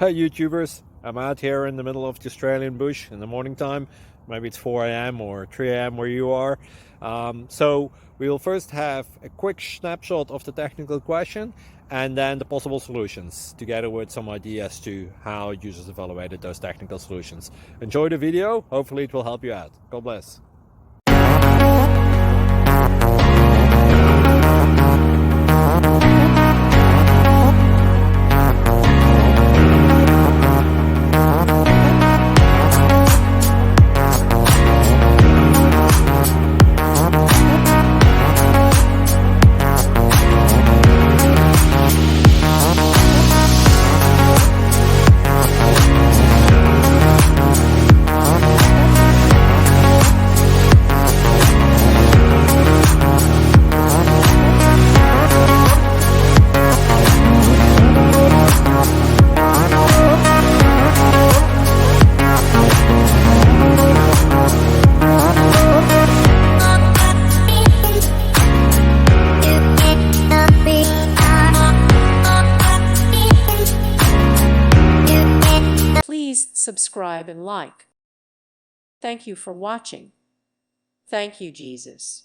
Hi YouTubers, I'm out here in the middle of the Australian bush in the morning time. Maybe it's 4 a.m. or 3 a.m. where you are. So we will first have a quick snapshot of the technical question and then the possible solutions, together with some ideas to how users evaluated those technical solutions. Enjoy the video, hopefully it will help you out. God bless. Please subscribe and like. Thank you for watching. Thank you, Jesus.